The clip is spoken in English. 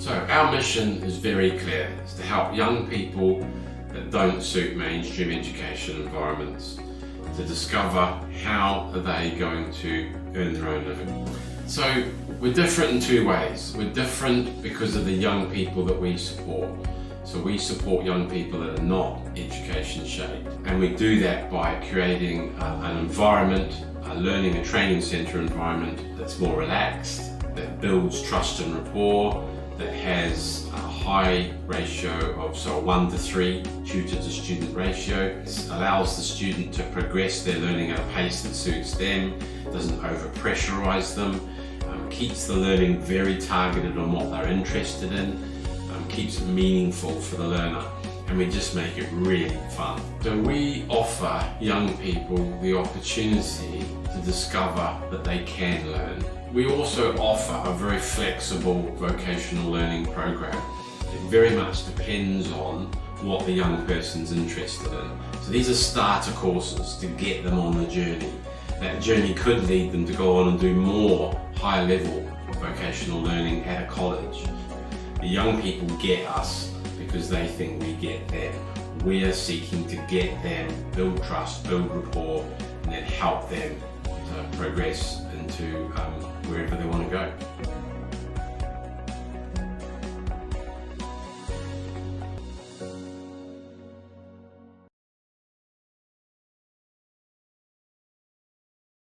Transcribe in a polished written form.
So our mission is very clear. It's to help young people that don't suit mainstream education environments to discover how are they going to earn their own living. So we're different in two ways. We're different because of the young people that we support. So we support young people that are not education shaped, and we do that by creating an environment, a learning and training centre environment that's more relaxed, that builds trust and rapport, that has a high ratio of 1:3 tutor to student ratio. It allows the student to progress their learning at a pace that suits them, doesn't over pressurise them, keeps the learning very targeted on what they're interested in, keeps it meaningful for the learner, and we just make it really fun. So we offer young people the opportunity to discover that they can learn. We also offer a very flexible vocational learning program. It very much depends on what the young person's interested in. So these are starter courses to get them on the journey. That journey could lead them to go on and do more high level vocational learning at a college. The young people get us because they think we get them. We are seeking to get them, build trust, build rapport, and then help them to progress into wherever they want to go.